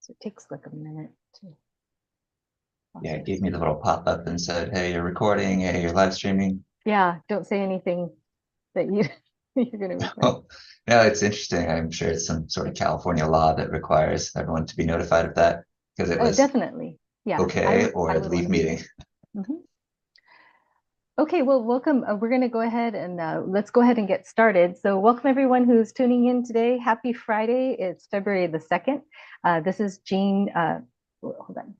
So it takes like a minute to. Yeah, it gave me the little pop-up and said, hey, you're recording, hey, you're live streaming. Yeah, don't say anything that you're going to record. Oh, yeah, it's interesting. I'm sure it's some sort of California law that requires everyone to be notified of that because it was Definitely. Yeah, okay I or would want leave to be meeting. there. Mhm. Okay, well, welcome. We're going to go ahead and let's go ahead and get started. So welcome everyone who's tuning in today. Happy Friday. It's February the 2nd. This is Jean. Hold on.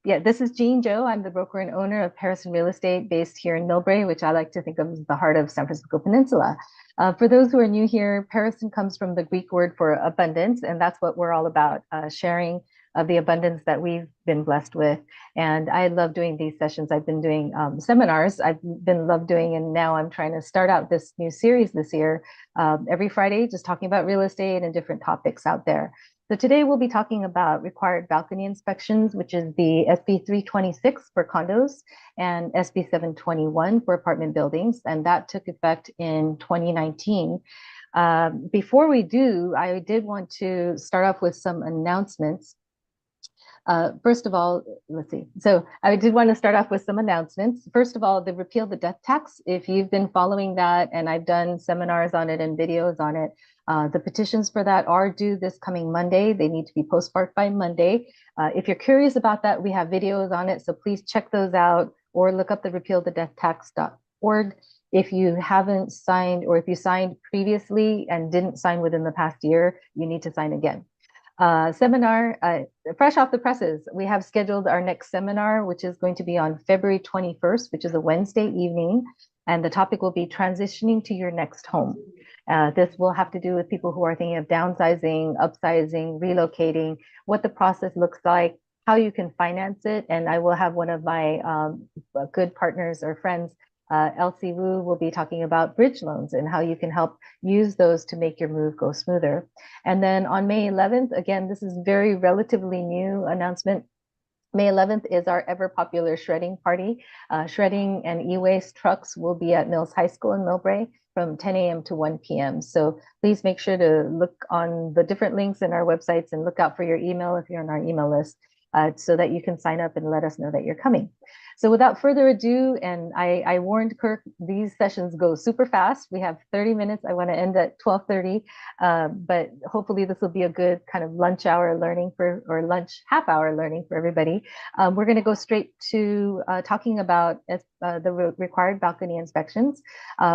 Yeah, this is Jean Joe. I'm the broker and owner of Perisson Real Estate based here in Millbrae, which I like to think of as the heart of San Francisco Peninsula. For those who are new here, Perisson comes from the Greek word for abundance, and that's what we're all about, sharing of the abundance that we've been blessed with. And I love doing these sessions. I've been doing seminars. I've been love doing, and now I'm trying to start out this new series this year, every Friday, just talking about real estate and different topics out there. So today we'll be talking about required balcony inspections, which is the SB326 for condos and SB721 for apartment buildings, and that took effect in 2019. Before we do, I did want to start off with some announcements. First of all, let's see. So I did want to start off with some announcements. First of all, the repeal the death tax. If you've been following that, and I've done seminars on it and videos on it, the petitions for that are due this coming Monday. They need to be postmarked by Monday. If you're curious about that, we have videos on it, so please check those out or look up the repealthedeathtax.org. If you haven't signed, or if you signed previously and didn't sign within the past year, you need to sign again. Seminar, fresh off the presses, we have scheduled our next seminar, which is going to be on February 21st, which is a Wednesday evening. And the topic will be transitioning to your next home. This will have to do with people who are thinking of downsizing, upsizing, relocating, what the process looks like, how you can finance it. And I will have one of my good partners or friends, Elsie Wu, will be talking about bridge loans and how you can help use those to make your move go smoother. And then on May 11th, again, this is very relatively new announcement. May 11th is our ever popular shredding party. Shredding and e-waste trucks will be at Mills High School in Millbrae from 10 a.m. to 1 p.m. So please make sure to look on the different links in our websites and look out for your email if you're on our email list, so that you can sign up and let us know that you're coming. So without further ado, and I warned Kirk, these sessions go super fast. We have 30 minutes. I want to end at 12:30, but hopefully this will be a good kind of lunch hour learning or lunch half hour learning for everybody. We're going to go straight to talking about the required balcony inspections.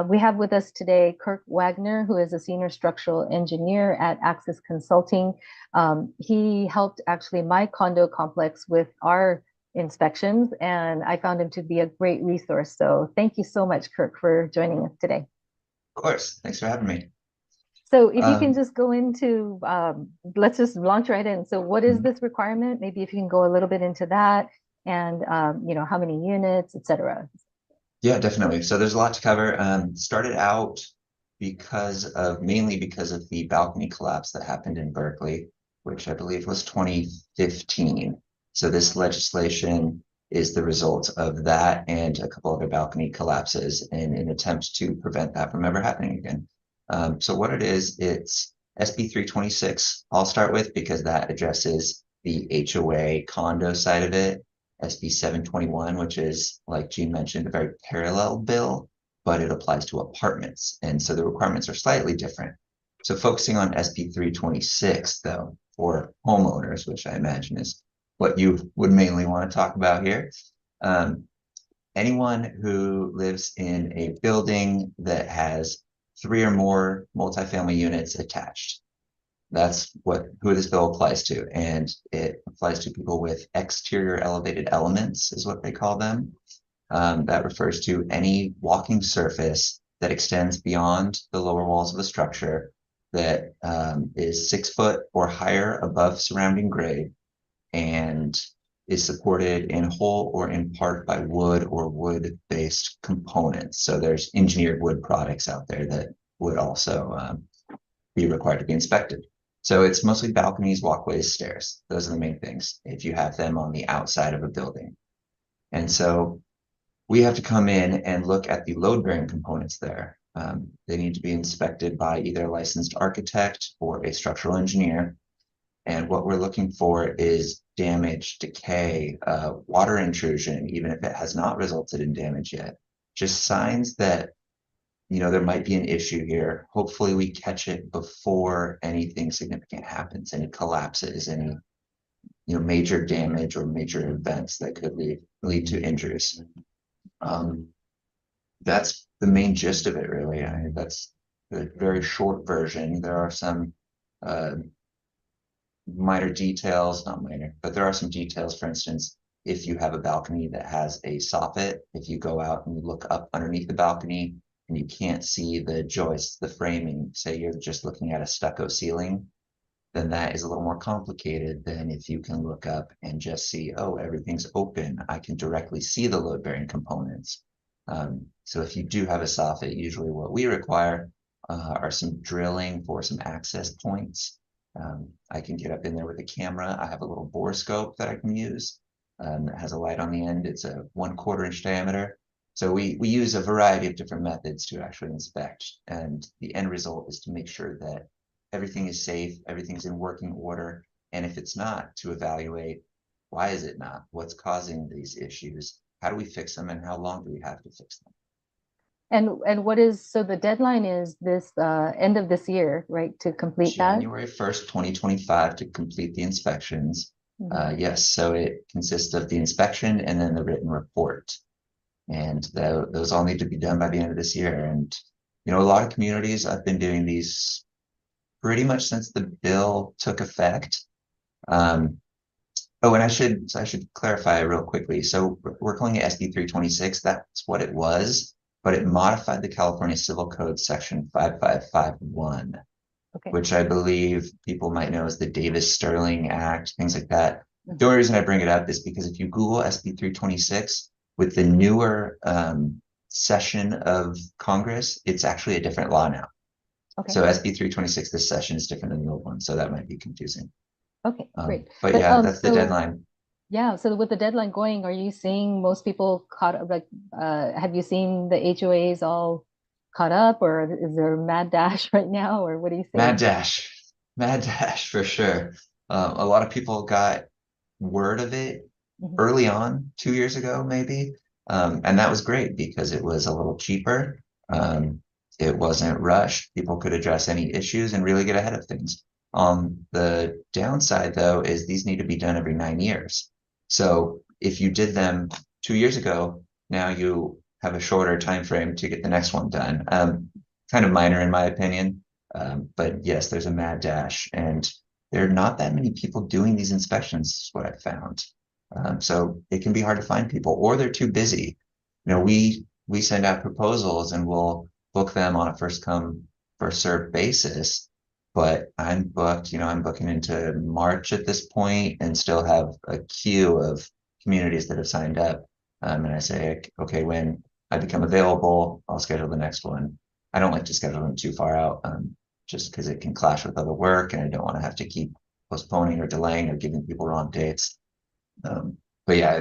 We have with us today Kirk Wagner, who is a senior structural engineer at Axis Consulting. He helped actually my condo complex with our inspections, and I found him to be a great resource. So thank you so much, Kirk, for joining us today. Of course. Thanks for having me. So if you can Um, just go into, let's just launch right in. So what is this requirement? Maybe if you can go a little bit into that, and how many units, et cetera. yeah, definitely. So there's a lot to cover. Started out mainly because of the balcony collapse that happened in Berkeley, which I believe was 2015. So this legislation is the result of that and a couple other balcony collapses in an attempt to prevent that from ever happening again. So what it is, it's SB 326. I'll start with because that addresses the HOA condo side of it. SB 721, which is, like Gene mentioned, a very parallel bill, but it applies to apartments. And so the requirements are slightly different. So focusing on SB 326, though, for homeowners, which I imagine is what you would mainly want to talk about here. Um, Anyone who lives in a building that has 3 or more multifamily units attached. That's who this bill applies to. And it applies to people with exterior elevated elements, is what they call them. That refers to any walking surface that extends beyond the lower walls of a structure that is 6 foot or higher above surrounding grade and is supported in whole or in part by wood or wood-based components. So there's engineered wood products out there that would also be required to be inspected. So it's mostly balconies, walkways, stairs. Those are the main things if you have them on the outside of a building. And so we have to come in and look at the load-bearing components there. They need to be inspected by either a licensed architect or a structural engineer. And what we're looking for is damage, decay, water intrusion, even if it has not resulted in damage yet. Just signs that, there might be an issue here. Hopefully we catch it before anything significant happens, any collapses, any, major damage or major events that could lead to injuries. That's the main gist of it, really. That's the very short version. There are some minor details, not minor, but there are some details. For instance, if you have a balcony that has a soffit, if you go out and you look up underneath the balcony and you can't see the joists, the framing, say you're just looking at a stucco ceiling, then that is a little more complicated than if you can look up and just see, oh, everything's open. I can directly see the load-bearing components. So if you do have a soffit, usually what we require are some drilling for some access points. I can get up in there with a camera. I have a little bore scope that I can use that has a light on the end. It's a 1/4 inch diameter. So we use a variety of different methods to actually inspect. And the end result is to make sure that everything is safe, everything's in working order. And if it's not, to evaluate, why is it not? What's causing these issues? How do we fix them, and how long do we have to fix them? And so the deadline is this end of this year, right, to complete that? January 1st, 2025 to complete the inspections. Yes, so it consists of the inspection and then the written report. And those all need to be done by the end of this year. And, a lot of communities, I've been doing these pretty much since the bill took effect. Oh, and I should clarify real quickly. So we're calling it SB 326. That's what it was, but it modified the California Civil Code section 5551, Okay. which I believe people might know as the Davis-Sterling Act, things like that. The only reason I bring it up is because if you Google SB 326 with the newer session of Congress, it's actually a different law now. Okay. So SB 326 this session is different than the old one, so that might be confusing. Okay, great. But yeah, that's the deadline. Yeah, so with the deadline going, are you seeing most people caught up? Like, have you seen the HOAs all caught up, or is there a mad dash right now, or what do you think? Mad dash for sure. A lot of people got word of it early on, 2 years ago, maybe. And that was great because it was a little cheaper. It wasn't rushed. People could address any issues and really get ahead of things. The downside, though, is these need to be done every 9 years. So if you did them 2 years ago, now you have a shorter time frame to get the next one done. Kind of minor in my opinion, but yes, there's a mad dash, and there are not that many people doing these inspections, is what I found. So it can be hard to find people, or they're too busy. We send out proposals and we'll book them on a first come, first served basis. But I'm booked, I'm booking into March at this point and still have a queue of communities that have signed up. And I say, okay, when I become available, I'll schedule the next one. I don't like to schedule them too far out, just because it can clash with other work, and I don't want to have to keep postponing or delaying or giving people wrong dates. But yeah,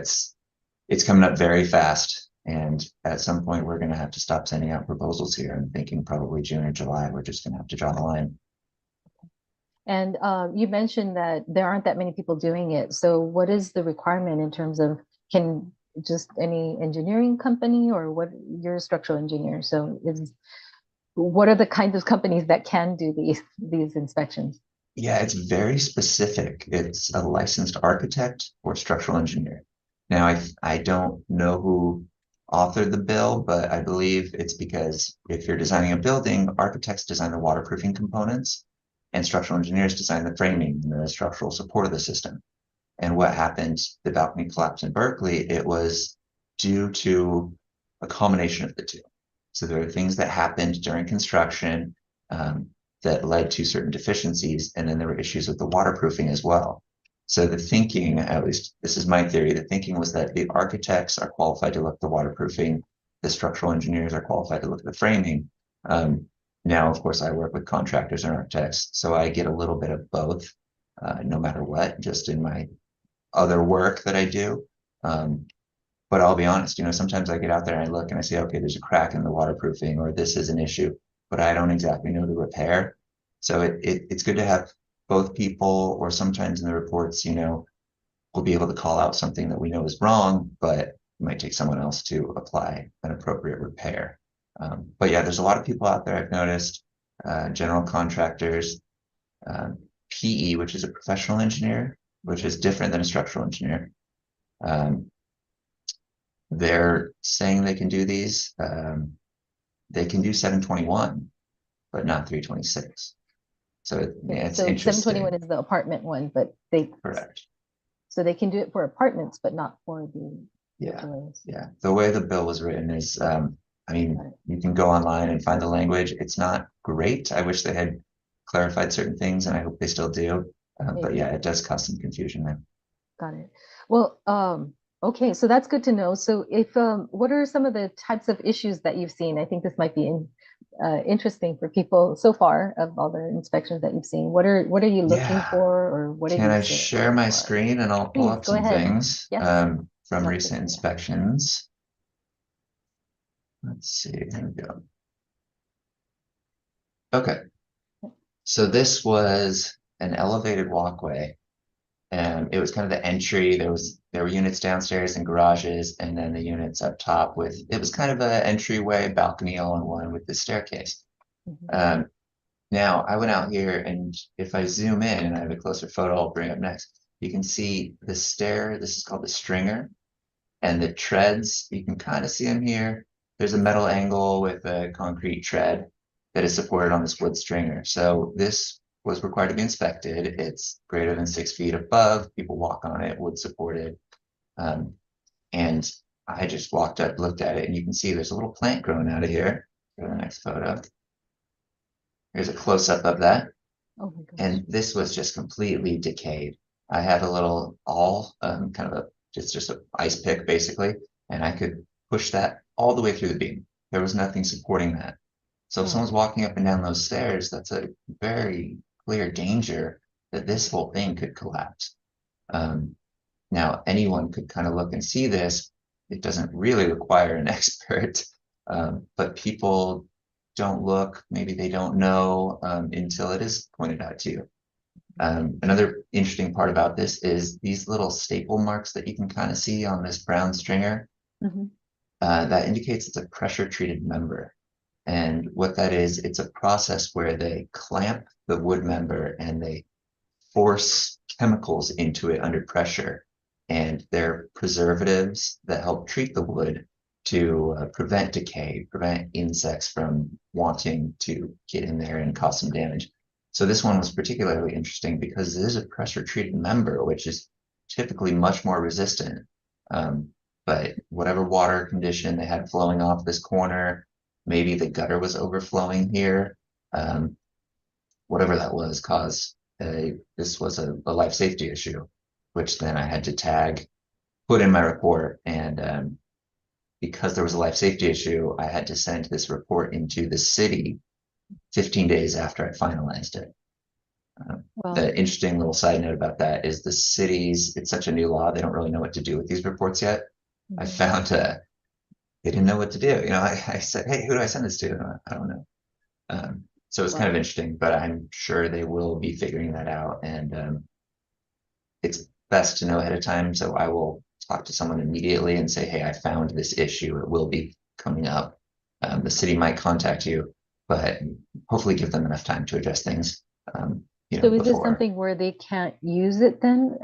it's coming up very fast. And at some point, we're going to have to stop sending out proposals here. I'm thinking probably June or July. We're just going to have to draw the line. And you mentioned that there aren't that many people doing it. So what is the requirement in terms of, can just any engineering company, or what, you're a structural engineer, so what are the kinds of companies that can do these inspections? Yeah, it's very specific. It's a licensed architect or structural engineer. Now, I don't know who authored the bill, but I believe it's because if you're designing a building, architects design the waterproofing components, and structural engineers design the framing and the structural support of the system. And what happened, the balcony collapse in Berkeley, it was due to a combination of the two. So there are things that happened during construction that led to certain deficiencies, and then there were issues with the waterproofing as well. So the thinking, at least this is my theory, the thinking was that the architects are qualified to look at the waterproofing, the structural engineers are qualified to look at the framing. Now, of course, I work with contractors and architects, so I get a little bit of both, no matter what, just in my other work that I do. But I'll be honest, sometimes I get out there and I look and I say, okay, there's a crack in the waterproofing, or this is an issue, but I don't exactly know the repair. So it's good to have both people, or sometimes in the reports, we'll be able to call out something that we know is wrong, but it might take someone else to apply an appropriate repair. But yeah, there's a lot of people out there I've noticed, general contractors, PE, which is a professional engineer, which is different than a structural engineer. They're saying they can do these. They can do 721, but not 326. So yeah, it's So 721 interesting. is the apartment one, but they Correct. so they can do it for apartments, but not for the Yeah. HOAs. Yeah. The way the bill was written is, I mean, Got it. you can go online and find the language. It's not great. I wish they had clarified certain things, and I hope they still do. But Maybe. yeah, it does cause some confusion there. Got it. Well, okay, so that's good to know. So if what are some of the types of issues that you've seen? I think this might be interesting for people so far of all the inspections that you've seen. What are you looking Yeah. for, or what have Can you I seen share so my far? screen and I'll pull Please up go some ahead. things Yes, I'd from love to recent see that. inspections? Let's see. Here we go. Okay. So this was an elevated walkway, and it was kind of the entry. There were units downstairs and garages, and then the units up top with it was kind of an entryway balcony all in one with the staircase. Mhm. Um, Now I went out here, and if I zoom in and I have a closer photo I'll bring up next, you can see the stair. This is called the stringer, and the treads. You can kind of see them here. There's a metal angle with a concrete tread that is supported on this wood stringer. So this was required to be inspected. It's greater than 6 feet above. People walk on it, wood supported. Um, and I just walked up, looked at it, and you can see there's a little plant growing out of here. Go to the next photo. Here's a close up of that. Oh my gosh. And this was just completely decayed. I had a little awl, kind of a just a ice pick basically, and I could push that all the way through the beam. There was nothing supporting that. So if Oh, someone's walking up and down those stairs, that's a very clear danger that this whole thing could collapse. Um, Now anyone could kind of look and see this. It doesn't really require an expert, but people don't look, maybe they don't know until it is pointed out to you. Another interesting part about this is these little staple marks that you can kind of see on this brown stringer. mhm. That indicates it's a pressure treated member. And what that is, it's a process where they clamp the wood member and they force chemicals into it under pressure. And they're preservatives that help treat the wood to prevent decay, prevent insects from wanting to get in there and cause some damage. So this one was particularly interesting because it is a pressure treated member, which is typically much more resistant. Um, but whatever water condition they had flowing off this corner, maybe the gutter was overflowing here. Um, Whatever that was caused this was a life safety issue, which then I had to tag, put in my report, and because there was a life safety issue, I had to send this report into the city 15 days after I finalized it. Well, The interesting little side note about that is the cities, it's such a new law, they don't really know what to do with these reports yet. I mhm. found they didn't know what to do. I said, hey, who do I send this to? I don't know. So it's kind of Well, interesting, but I'm sure they will be figuring that out. And it's best to know ahead of time. So I will talk to someone immediately and say, hey, I found this issue. It will be coming up. The city might contact you, but hopefully give them enough time to address things, so is this before. something where they can't use it then?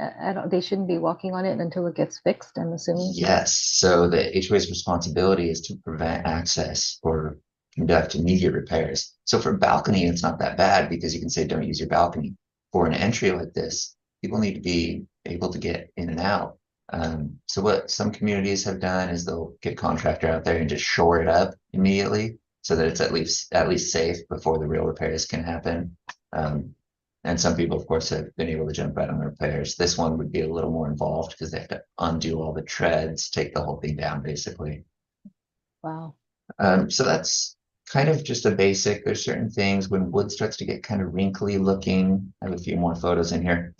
They shouldn't be walking on it until it gets fixed, I'm assuming. Yes. So the HOA's responsibility is to prevent access or conduct immediate repairs. So for balcony, it's not that bad because you can say don't use your balcony. For an entry like this, people need to be able to get in and out. So what some communities have done is they'll get a contractor out there and just shore it up immediately so that it's at least safe before the real repairs can happen. Um, and some people, of course, have been able to jump right on the repairs. This one would be a little more involved because they have to undo all the treads, take the whole thing down, basically. Wow. So that's kind of just a basic. There's certain things when wood starts to get kind of wrinkly looking. I have a few more photos in here,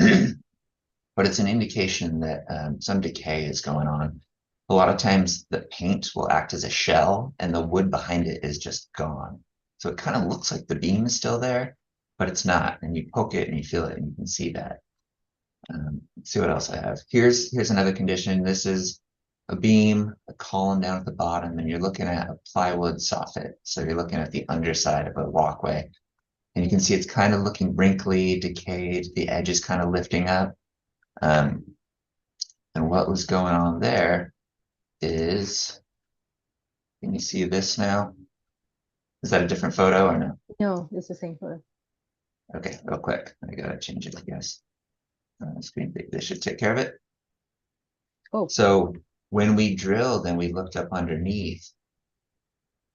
but it's an indication that some decay is going on. A lot of times the paint will act as a shell and the wood behind it is just gone. So it kind of looks like the beam is still there, but it's not. And you poke it and you feel it and you can see that. Let's see what else I have. Here's another condition. This is a beam, a column down at the bottom, and you're looking at a plywood soffit. So you're looking at the underside of a walkway. And you can see it's kind of looking wrinkly, decayed. The edge is kind of lifting up. Um, and what was going on there is, can you see this now? Is that a different photo or no? No, it's the same photo. Okay, real quick. I gotta change it, I guess. Screen, this should take care of it. Oh, So when we drilled and we looked up underneath,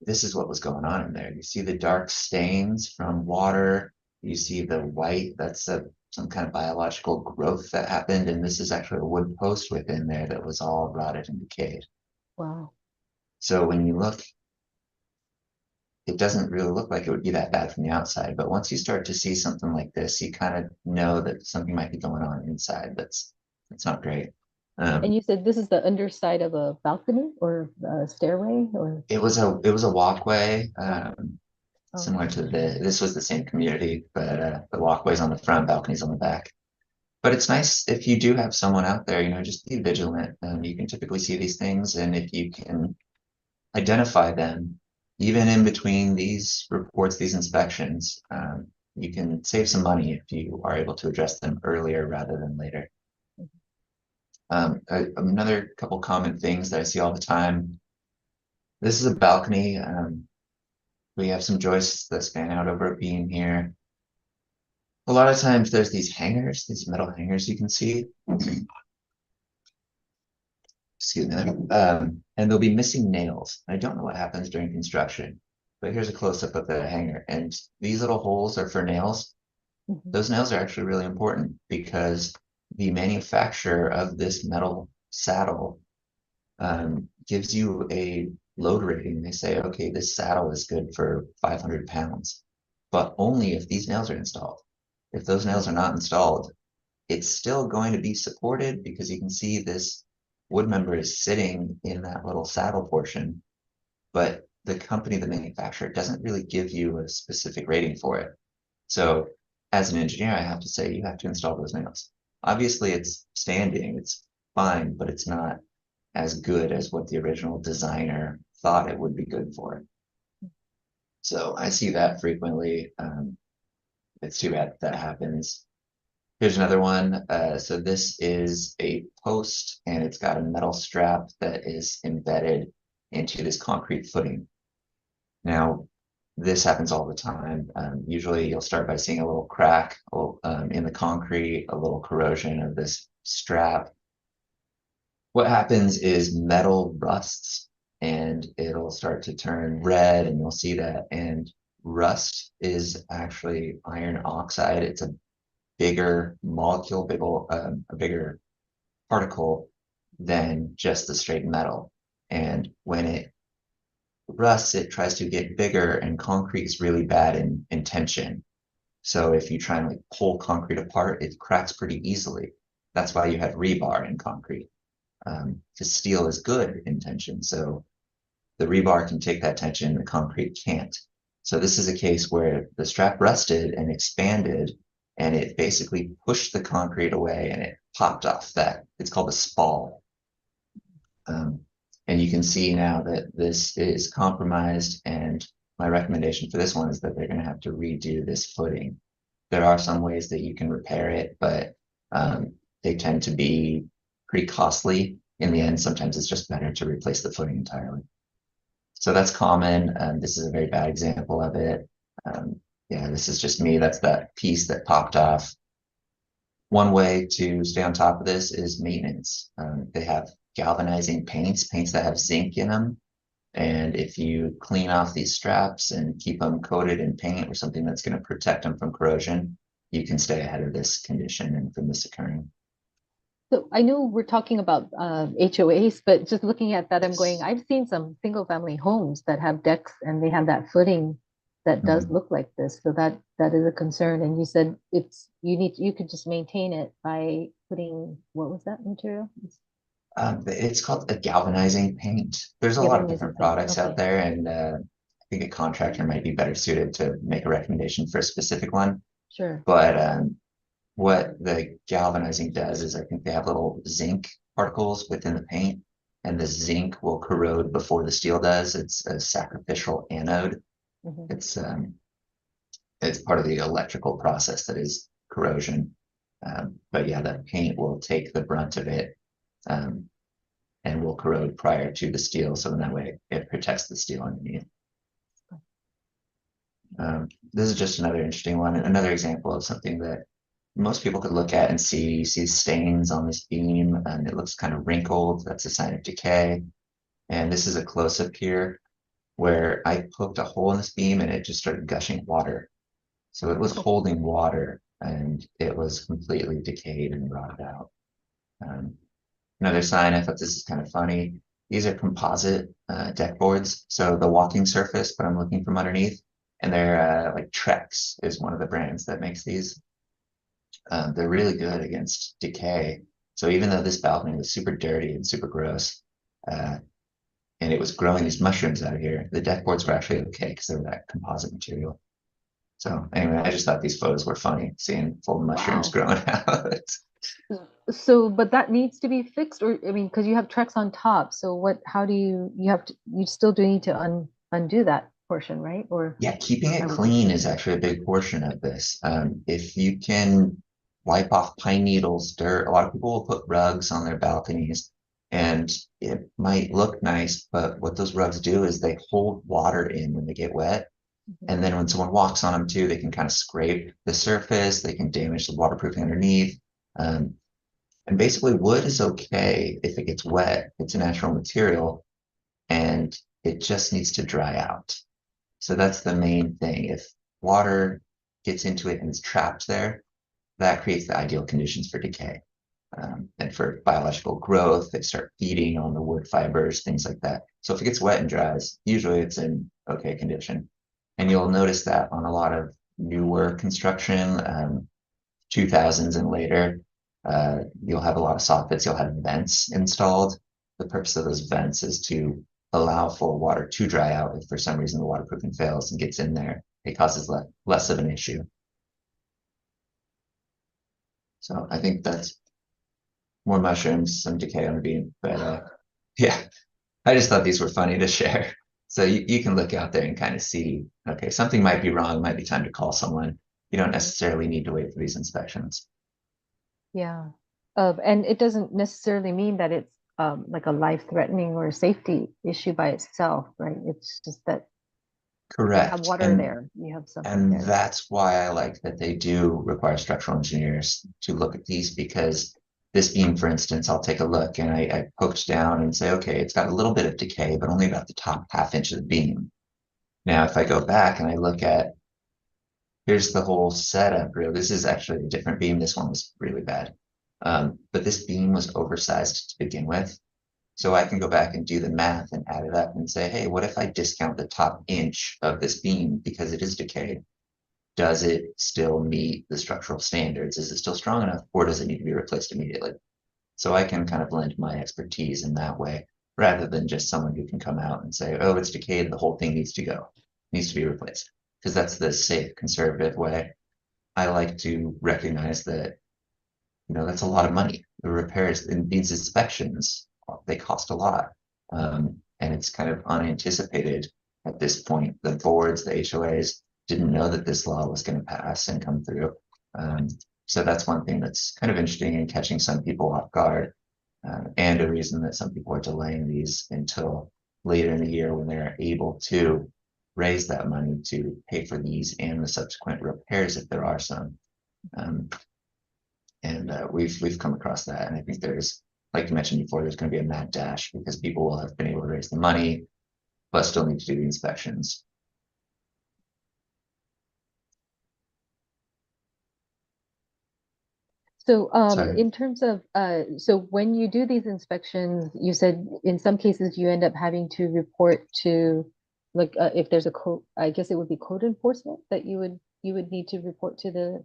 this is what was going on in there. You see the dark stains from water. You see the white, that's some kind of biological growth that happened. And this is actually a wood post within there that was all rotted and decayed. wow. So when you look, it doesn't really look like it would be that bad from the outside. But once you start to see something like this, you kind of know that something might be going on inside that's not great. And you said this is the underside of a balcony or a stairway or It was a walkway, similar okay. to this was the same community, but the walkway's on the front, balcony's on the back. But it's nice if you do have someone out there, just be vigilant. You can typically see these things, and if you can identify them, even in between these reports, these inspections, you can save some money if you are able to address them earlier rather than later. Another couple common things that I see all the time. This is a balcony. We have some joists that span out over a beam here. A lot of times there's these hangers, these metal hangers you can see. Excuse me. And they'll be missing nails. I don't know what happens during construction, but here's a close-up of the hanger. And these little holes are for nails. Mhm. Those nails are actually really important because the manufacturer of this metal saddle gives you a load rating. They say, okay, this saddle is good for 500 pounds, but only if these nails are installed. If those nails are not installed, it's still going to be supported because you can see this wood member is sitting in that little saddle portion, but the company, the manufacturer, doesn't really give you a specific rating for it. So as an engineer, I have to say you have to install those nails. Obviously, it's standing, it's fine, but it's not as good as what the original designer thought it would be good for. So I see that frequently. It's too bad that happens. Here's another one. So this is a post and it's got a metal strap that is embedded into this concrete footing. Now, this happens all the time. Usually you'll start by seeing a little crack in the concrete, a little corrosion of this strap. What happens is metal rusts and it'll start to turn red and you'll see that. And rust is actually iron oxide. It's a bigger molecule, a bigger particle than just the straight metal. And when it rusts, it tries to get bigger, and concrete is really bad in tension. So if you try and like pull concrete apart, it cracks pretty easily. That's why you have rebar in concrete. Because steel is good in tension, so the rebar can take that tension, the concrete can't. So this is a case where the strap rusted and expanded, and it basically pushed the concrete away and it popped off that. It's called a spall. And you can see now that this is compromised, and my recommendation for this one is that they're going to have to redo this footing. There are some ways that you can repair it, but they tend to be pretty costly. In the end, sometimes it's just better to replace the footing entirely. So that's common. This is a very bad example of it. Yeah, this is just me. That's that piece that popped off. One way to stay on top of this is maintenance. They have galvanizing paints that have zinc in them. And if you clean off these straps and keep them coated in paint or something that's going to protect them from corrosion, you can stay ahead of this condition and from this occurring. So I know we're talking about HOAs, but just looking at that, I'm going, Yes. I've seen some single family homes that have decks and they have that footing that does Mhm. look like this. So that is a concern. And you said you could just maintain it by putting, what was that material? It's called a galvanizing paint. There's a lot of Galvanizing different paint. products out Okay. there, and I think a contractor might be better suited to make a recommendation for a specific one. Sure. But what the galvanizing does is I think they have little zinc particles within the paint, and the zinc will corrode before the steel does. It's a sacrificial anode. Mhm. It's it's part of the electrical process that is corrosion. But yeah, the paint will take the brunt of it, um, and will corrode prior to the steel, so in that way it protects the steel underneath. This is just another interesting one, another example of something that most people could look at and see. You see stains on this beam, and it looks kind of wrinkled. That's a sign of decay. And this is a close-up here where I poked a hole in this beam and it just started gushing water. So it was holding water and it was completely decayed and rotted out. Um, Another sign, I thought this is kind of funny. These are composite deck boards. So the walking surface, but I'm looking from underneath, and they're like Trex is one of the brands that makes these. They're really good against decay. So even though this balcony was super dirty and super gross, uh, and it was growing these mushrooms out of here, the deck boards were actually okay because they were that composite material. So anyway, I just thought these photos were funny, seeing full mushrooms Wow. growing out. So, but that needs to be fixed, or I mean, because you have Trex on top. So what, how do you have to, you still do need to undo that portion, right? Or Yeah, keeping it how would you? clean is actually a big portion of this. If you can wipe off pine needles, dirt, a lot of people will put rugs on their balconies, and it might look nice, but what those rugs do is they hold water in when they get wet. Mhm. And then when someone walks on them too, they can kind of scrape the surface, they can damage the waterproofing underneath. Um, and basically, wood is okay if it gets wet. It's a natural material and it just needs to dry out. So that's the main thing. If water gets into it and is trapped there, that creates the ideal conditions for decay, and for biological growth. They start feeding on the wood fibers, things like that. So if it gets wet and dries, usually it's in okay condition. And you'll notice that on a lot of newer construction, 2000s and later, you'll have a lot of soffits, you'll have vents installed. The purpose of those vents is to allow for water to dry out. If for some reason the waterproofing fails and gets in there, it causes less of an issue. So I think that's more mushrooms, some decay on the beam. But yeah, I just thought these were funny to share. So you can look out there and kind of see, okay, something might be wrong, might be time to call someone. You don't Mhm. necessarily need to wait for these inspections. Yeah. And it doesn't necessarily mean that it's like a life-threatening or a safety issue by itself, right? It's just that if you have Correct. water there, you have something And there. that's why I like that they do require structural engineers to look at these, because this beam, for instance, I'll take a look and I poked down and say, okay, it's got a little bit of decay, but only about the top half inch of the beam. Now, if I go back and I look at, here's the whole setup, really, this is actually a different beam. This one was really bad. But this beam was oversized to begin with. So I can go back and do the math and add it up and say, hey, what if I discount the top inch of this beam because it is decayed? Does it still meet the structural standards? Is it still strong enough, or does it need to be replaced immediately? So I can kind of lend my expertise in that way, rather than just someone who can come out and say, oh, it's decayed, the whole thing needs to go, needs to be replaced. Because that's the safe, conservative way. I like to recognize that, that's a lot of money. The repairs and these inspections, they cost a lot. And it's kind of unanticipated at this point. The boards, the HOAs didn't know that this law was going to pass and come through. Um, so that's one thing that's kind of interesting and catching some people off guard, and a reason that some people are delaying these until later in the year when they're able to raise that money to pay for these and the subsequent repairs if there are some. Um, and we've come across that, and I think there's, like you mentioned before, there's going to be a mad dash because people will have been able to raise the money, but still need to do the inspections. So, So in terms of, so when you do these inspections, you said in some cases you end up having to report to, like, if there's a code, I guess it would be code enforcement that you would need to report to the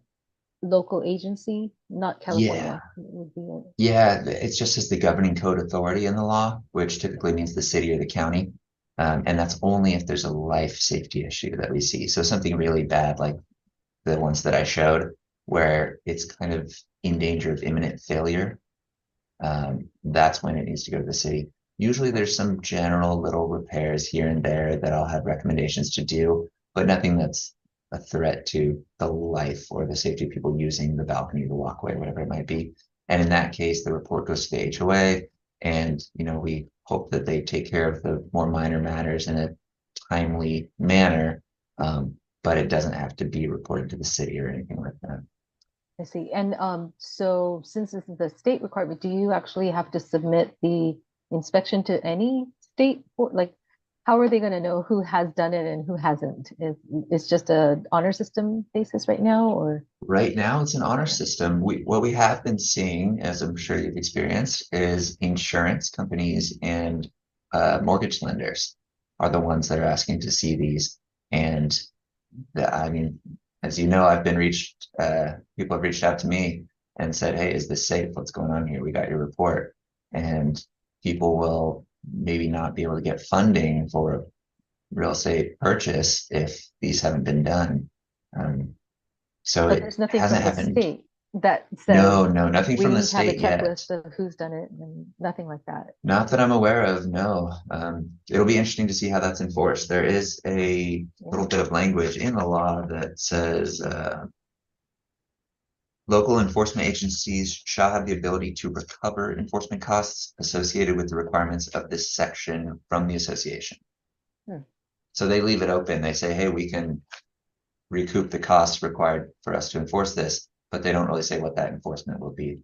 local agency, not yeah, California. It would be yeah, it's just as the governing code authority in the law, which typically means the city or the county. And that's only if there's a life safety issue that we see. So something really bad, like the ones that I showed, where it's kind of in danger of imminent failure, that's when it needs to go to the city. Usually there's some general little repairs here and there that I'll have recommendations to do, but nothing that's a threat to the life or the safety of people using the balcony, the walkway, whatever it might be. And in that case, the report goes to the HOA, and we hope that they take care of the more minor matters in a timely manner. But it doesn't have to be reported to the city or anything like that. I see. And so since this is a state requirement, do you actually have to submit the inspection to any state or like how are they going to know who has done it and who hasn't? It's just a honor system basis right now, or Right now, it's an honor system. What we have been seeing, as I'm sure you've experienced, is insurance companies and mortgage lenders are the ones that are asking to see these. And I mean, as you know, people have reached out to me and said, "Hey, is this safe? What's going on here? We got your report." And people will maybe not be able to get funding for a real estate purchase if these haven't been done. Um, so but it there's nothing hasn't from the happened. state that says No, no, nothing we from the need to have a state yet. checklist of who's done it and nothing like that. Not that I'm aware of, no. It'll be interesting to see how that's enforced. There is a Yeah. little bit of language in the law that says local enforcement agencies shall have the ability to recover enforcement costs associated with the requirements of this section from the association. Hmm. So they leave it open. They say, hey, we can recoup the costs required for us to enforce this, but they don't really say what that enforcement will be.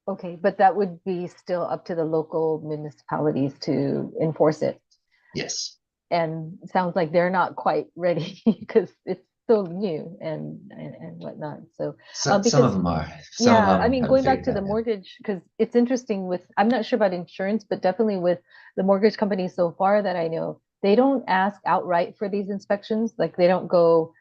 Okay, but that would be still up to the local municipalities to enforce it. Yes. And it sounds like they're not quite ready because it's so new and whatnot. So So, some of because them are. Some of yeah, I them mean, haven't going back figured to the that out. mortgage, because it's interesting with, I'm not sure about insurance, but definitely with the mortgage companies so far that I know, they don't ask outright for these inspections. Like they don't go,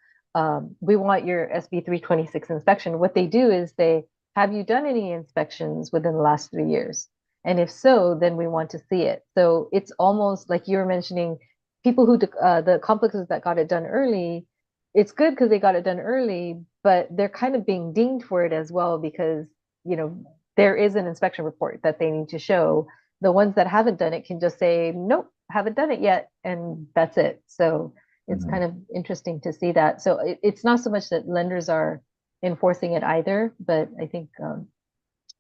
we want your SB326 inspection. What they do is they have you done any inspections within the last 3 years? And if so, then we want to see it. So it's almost like you were mentioning people who, the complexes that got it done early, it's good because they got it done early, but they're kind of being dinged for it as well because, you know, there is an inspection report that they need to show. The ones that haven't done it can just say, nope, haven't done it yet, and that's it. So it's Mhm. kind of interesting to see that. So it's not so much that lenders are enforcing it either, but I think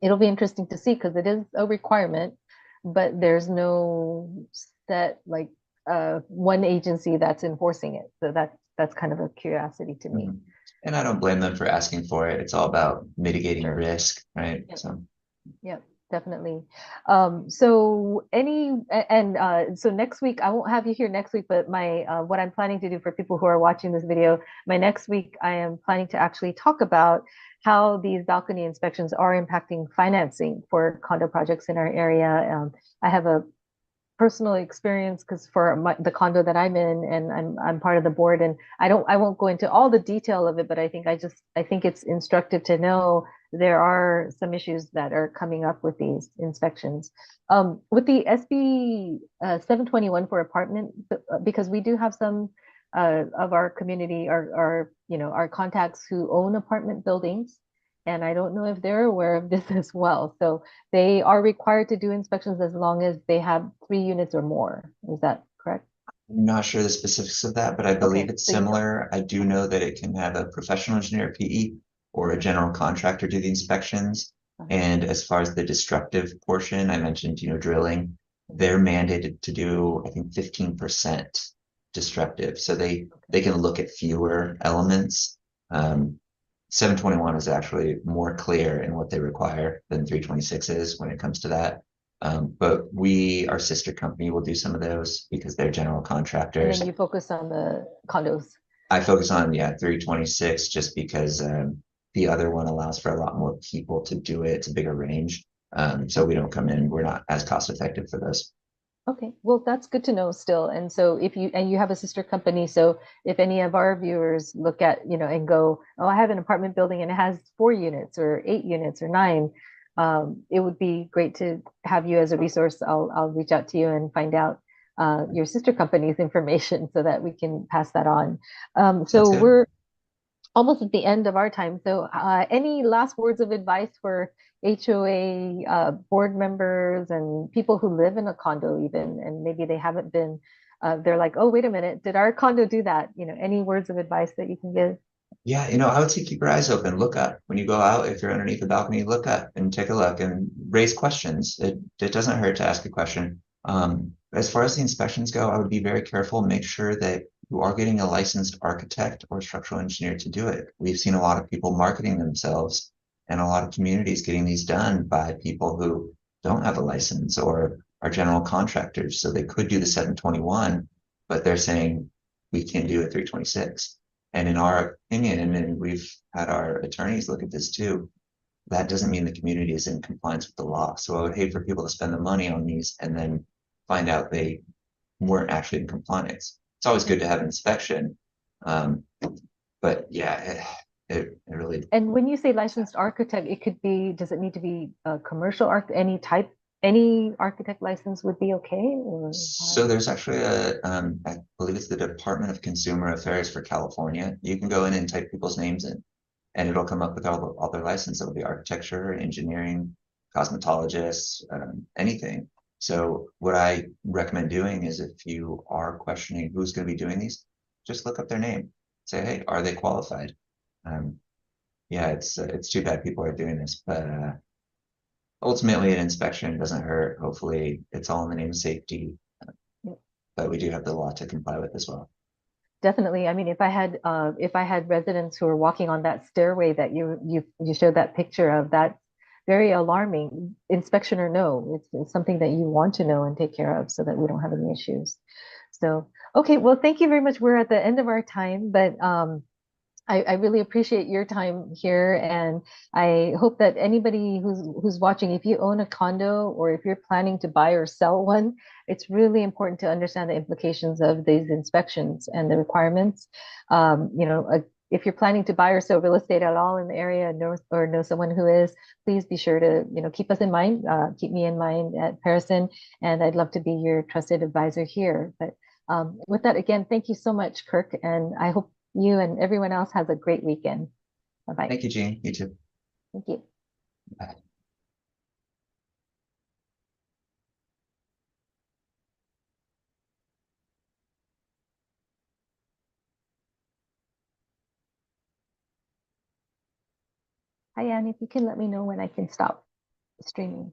it'll be interesting to see because it is a requirement, but there's no set like one agency that's enforcing it. So that's kind of a curiosity to me. Mhm. And I don't blame them for asking for it. It's all about mitigating Sure. risk, right? Yep. So, Yep, definitely. So next week I won't have you here next week, but my what I'm planning to do for people who are watching this video, my next week I am planning to actually talk about how these balcony inspections are impacting financing for condo projects in our area. I have a personal experience because for the condo that I'm in and I'm part of the board and I won't go into all the detail of it, but I think it's instructive to know there are some issues that are coming up with these inspections. With the SB 721 for apartment, because we do have some of our community, our contacts who own apartment buildings. And I don't know if they're aware of this as well. So they are required to do inspections as long as they have 3 units or more. Is that correct? I'm not sure the specifics of that, but I believe Okay, it's so you know. similar. I do know that it can have a professional engineer, PE, or a general contractor do the inspections. Uh-huh. And as far as the destructive portion, I mentioned, drilling, they're mandated to do, I think, 15% destructive. So they can look at fewer elements. 721 is actually more clear in what they require than 326 is when it comes to that. But our sister company will do some of those because they're general And then contractors. you focus on the condos. I focus on, yeah, 326 just because the other one allows for a lot more people to do it. It's a bigger range. So we don't come in, we're not as cost effective for those. Okay, well, that's good to know still. And so if you and you have a sister company, so if any of our viewers look at, and go, oh, I have an apartment building and it has 4 units or 8 units or nine, it would be great to have you as a resource. I'll reach out to you and find out your sister company's information so that we can pass that on. Sounds So good. almost at the end of our time. So, any last words of advice for HOA board members and people who live in a condo, even, and maybe they haven't been, they're like, oh, wait a minute, did our condo do that? Any words of advice that you can give? Yeah, I would say keep your eyes open, look up. When you go out, if you're underneath the balcony, look up and take a look and raise questions. It doesn't hurt to ask a question. As far as the inspections go, I would be very careful, make sure that you are getting a licensed architect or structural engineer to do it. We've seen a lot of people marketing themselves and a lot of communities getting these done by people who don't have a license or are general contractors. So they could do the 721, but they're saying we can do a 326. And in our opinion, and we've had our attorneys look at this too, that doesn't mean the community is in compliance with the law. So I would hate for people to spend the money on these and then find out they weren't actually in compliance. It's always good to have an inspection. Um, but yeah, it really. And when you say licensed architect, it could be, does it need to be a commercial arch, any type, any architect license would be okay? Or So there's actually I believe it's the Department of Consumer Affairs for California. You can go in and type people's names in, and it'll come up with all their license. It'll be architecture, engineering, cosmetologists, anything. So what I recommend doing is if you are questioning who's going to be doing these, just look up their name. Say, hey, are they qualified? Um, yeah, it's too bad people are doing this, but ultimately an inspection doesn't hurt. Hopefully, it's all in the name of safety, but we do have the law to comply with as well. definitely. I mean, if I had residents who are walking on that stairway that you showed that picture of, that's very alarming. Inspection or no, it's something that you want to know and take care of so that we don't have any issues. So, okay, well, thank you very much. We're at the end of our time, but I really appreciate your time here, and I hope that anybody who's watching, if you own a condo or if you're planning to buy or sell one, it's really important to understand the implications of these inspections and the requirements. If you're planning to buy or sell real estate at all in the area, know someone who is, please be sure to keep us in mind, keep me in mind at Perisson, and I'd love to be your trusted advisor here. But with that, again, thank you so much, Kirk, and I hope you and everyone else has a great weekend. Bye-bye. Thank you, Gene. You too. Thank you. Bye. Hi, Anne, if you can let me know when I can stop streaming.